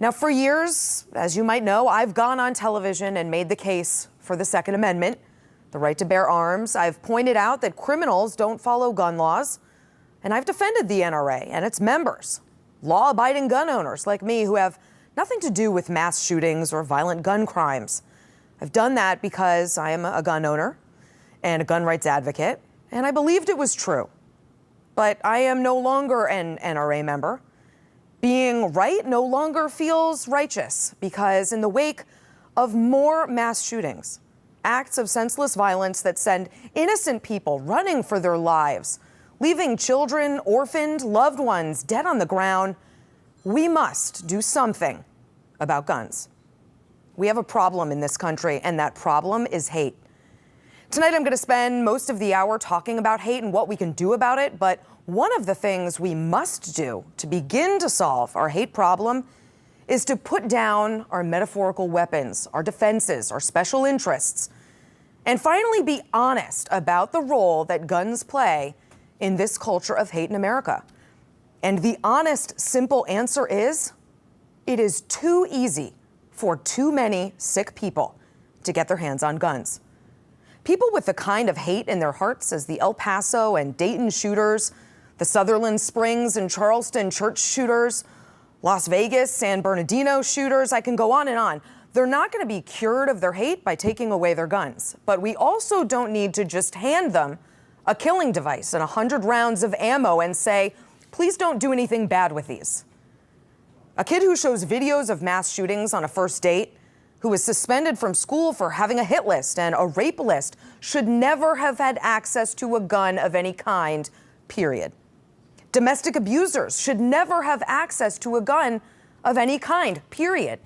Now, for years, as you might know, I've gone on television and made the case for the Second Amendment, the right to bear arms. I've pointed out that criminals don't follow gun laws, and I've defended the NRA and its members, law-abiding gun owners like me who have nothing to do with mass shootings or violent gun crimes. I've done that because I am a gun owner and a gun rights advocate, and I believed it was true. But I am no longer an NRA member. Being right no longer feels righteous because in the wake of more mass shootings, acts of senseless violence that send innocent people running for their lives, leaving children orphaned, loved ones dead on the ground, we must do something about guns. We have a problem in this country, and that problem is hate. Tonight, I'm going to spend most of the hour talking about hate and what we can do about it, but one of the things we must do to begin to solve our hate problem is to put down our metaphorical weapons, our defenses, our special interests, and finally be honest about the role that guns play in this culture of hate in America. And the honest, simple answer is, it is too easy for too many sick people to get their hands on guns. People with the kind of hate in their hearts as the El Paso and Dayton shooters, the Sutherland Springs and Charleston church shooters, Las Vegas, San Bernardino shooters, I can go on and on. They're not going to be cured of their hate by taking away their guns. But we also don't need to just hand them a killing device and 100 rounds of ammo and say, please don't do anything bad with these. A kid who shows videos of mass shootings on a first date, who was suspended from school for having a hit list and a rape list, should never have had access to a gun of any kind, period. Domestic abusers should never have access to a gun of any kind, period.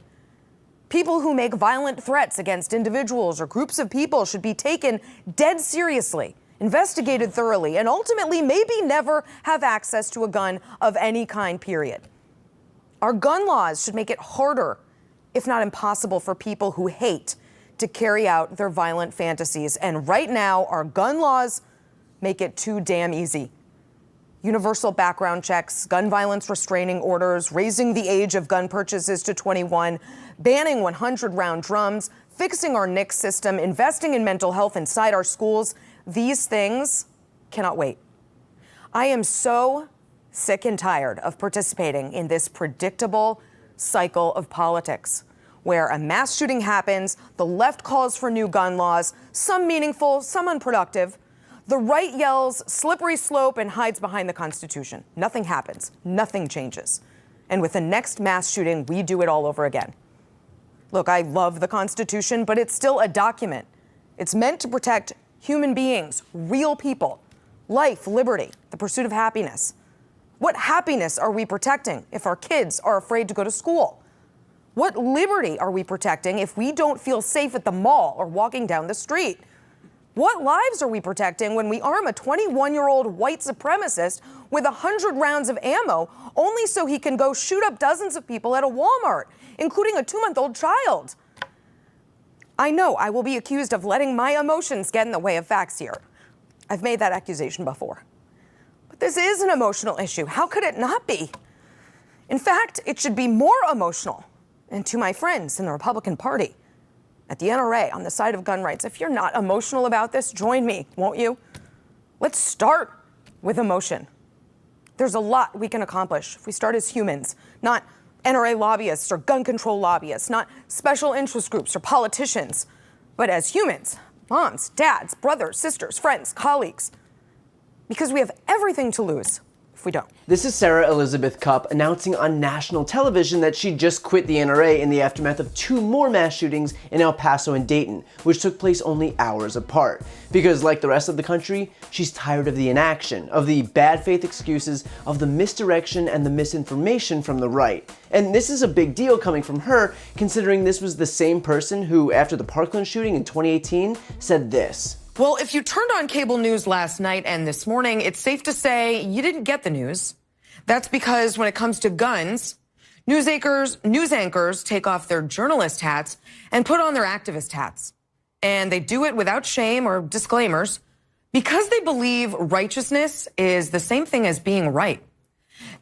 People who make violent threats against individuals or groups of people should be taken dead seriously, investigated thoroughly, and ultimately maybe never have access to a gun of any kind, period. Our gun laws should make it harder, if not impossible, for people who hate to carry out their violent fantasies. And right now, our gun laws make it too damn easy. Universal background checks, gun violence restraining orders, raising the age of gun purchases to 21, banning 100-round drums, fixing our NICS system, investing in mental health inside our schools. These things cannot wait. I am so sick and tired of participating in this predictable cycle of politics, where a mass shooting happens, the left calls for new gun laws, some meaningful, some unproductive. The right yells slippery slope and hides behind the Constitution. Nothing happens. Nothing changes. And with the next mass shooting, we do it all over again. Look, I love the Constitution, but it's still a document. It's meant to protect human beings, real people, life, liberty, the pursuit of happiness. What happiness are we protecting if our kids are afraid to go to school? What liberty are we protecting if we don't feel safe at the mall or walking down the street? What lives are we protecting when we arm a 21-year-old white supremacist with 100 rounds of ammo only so he can go shoot up dozens of people at a Walmart, including a 2-month-old child? I know I will be accused of letting my emotions get in the way of facts here. I've made that accusation before. But this is an emotional issue. How could it not be? In fact, it should be more emotional. And to my friends in the Republican Party, at the NRA, on the side of gun rights, if you're not emotional about this, join me, won't you? Let's start with emotion. There's a lot we can accomplish if we start as humans, not NRA lobbyists or gun control lobbyists, not special interest groups or politicians, but as humans, moms, dads, brothers, sisters, friends, colleagues, because we have everything to lose if we don't. This is Sarah Elizabeth Cupp announcing on national television that she just quit the NRA in the aftermath of 2 more mass shootings in El Paso and Dayton, which took place only hours apart. Because like the rest of the country, she's tired of the inaction, of the bad faith excuses, of the misdirection and the misinformation from the right. And this is a big deal coming from her, considering this was the same person who, after the Parkland shooting in 2018, said this. Well, if you turned on cable news last night and this morning, it's safe to say you didn't get the news. That's because when it comes to guns, news anchors take off their journalist hats and put on their activist hats. And they do it without shame or disclaimers because they believe righteousness is the same thing as being right.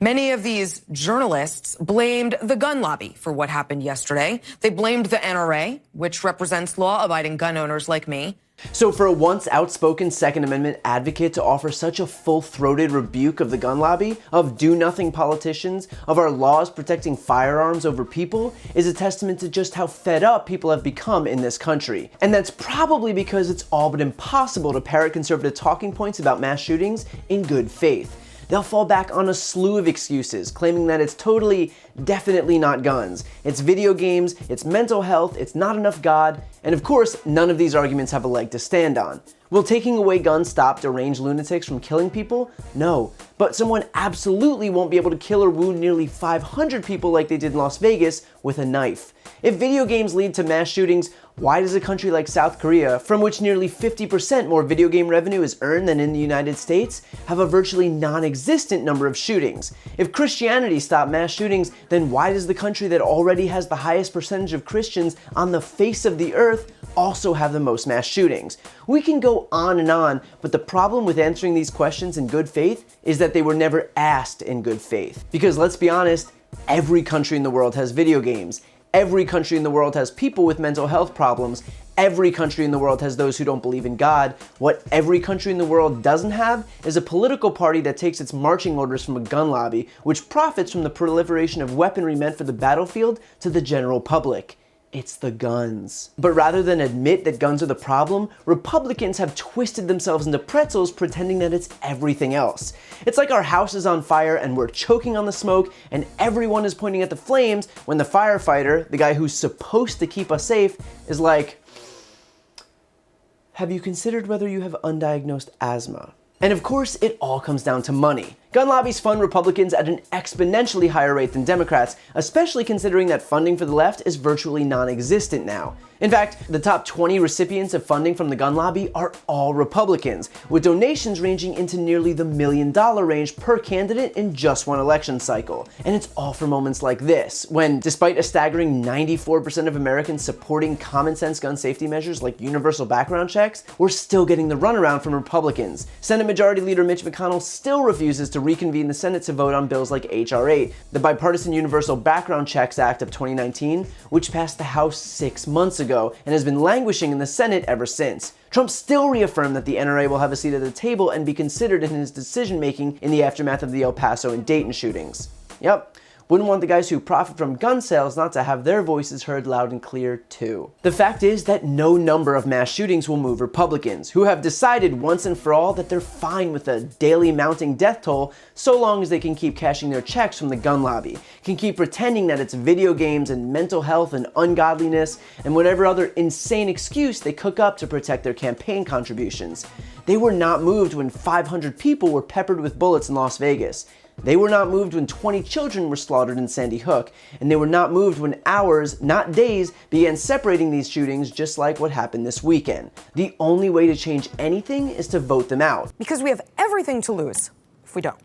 Many of these journalists blamed the gun lobby for what happened yesterday. They blamed the NRA, which represents law-abiding gun owners like me. So for a once outspoken Second Amendment advocate to offer such a full-throated rebuke of the gun lobby, of do-nothing politicians, of our laws protecting firearms over people, is a testament to just how fed up people have become in this country. And that's probably because it's all but impossible to parrot conservative talking points about mass shootings in good faith. They'll fall back on a slew of excuses, claiming that it's totally, definitely not guns. It's video games, it's mental health, it's not enough God, and of course, none of these arguments have a leg to stand on. Will taking away guns stop deranged lunatics from killing people? No. But someone absolutely won't be able to kill or wound nearly 500 people like they did in Las Vegas with a knife. If video games lead to mass shootings, why does a country like South Korea, from which nearly 50% more video game revenue is earned than in the United States, have a virtually non-existent number of shootings? If Christianity stopped mass shootings, then why does the country that already has the highest percentage of Christians on the face of the earth also have the most mass shootings? We can go on, but the problem with answering these questions in good faith is that they were never asked in good faith. Because let's be honest, every country in the world has video games. Every country in the world has people with mental health problems. Every country in the world has those who don't believe in God. What every country in the world doesn't have is a political party that takes its marching orders from a gun lobby, which profits from the proliferation of weaponry meant for the battlefield to the general public. It's the guns. But rather than admit that guns are the problem, Republicans have twisted themselves into pretzels pretending that it's everything else. It's like our house is on fire and we're choking on the smoke and everyone is pointing at the flames when the firefighter, the guy who's supposed to keep us safe, is like, "Have you considered whether you have undiagnosed asthma?" And of course, it all comes down to money. Gun lobbies fund Republicans at an exponentially higher rate than Democrats, especially considering that funding for the left is virtually non-existent now. In fact, the top 20 recipients of funding from the gun lobby are all Republicans, with donations ranging into nearly the $1 million range per candidate in just one election cycle. And it's all for moments like this, when, despite a staggering 94% of Americans supporting common sense gun safety measures like universal background checks, we're still getting the runaround from Republicans. Senate Majority Leader Mitch McConnell still refuses to reconvene the Senate to vote on bills like H.R. 8, the Bipartisan Universal Background Checks Act of 2019, which passed the House 6 months ago and has been languishing in the Senate ever since. Trump still reaffirmed that the NRA will have a seat at the table and be considered in his decision-making in the aftermath of the El Paso and Dayton shootings. Yep. Wouldn't want the guys who profit from gun sales not to have their voices heard loud and clear too. The fact is that no number of mass shootings will move Republicans, who have decided once and for all that they're fine with a daily mounting death toll so long as they can keep cashing their checks from the gun lobby, can keep pretending that it's video games and mental health and ungodliness and whatever other insane excuse they cook up to protect their campaign contributions. They were not moved when 500 people were peppered with bullets in Las Vegas. They were not moved when 20 children were slaughtered in Sandy Hook, and they were not moved when hours, not days, began separating these shootings just like what happened this weekend. The only way to change anything is to vote them out. Because we have everything to lose if we don't.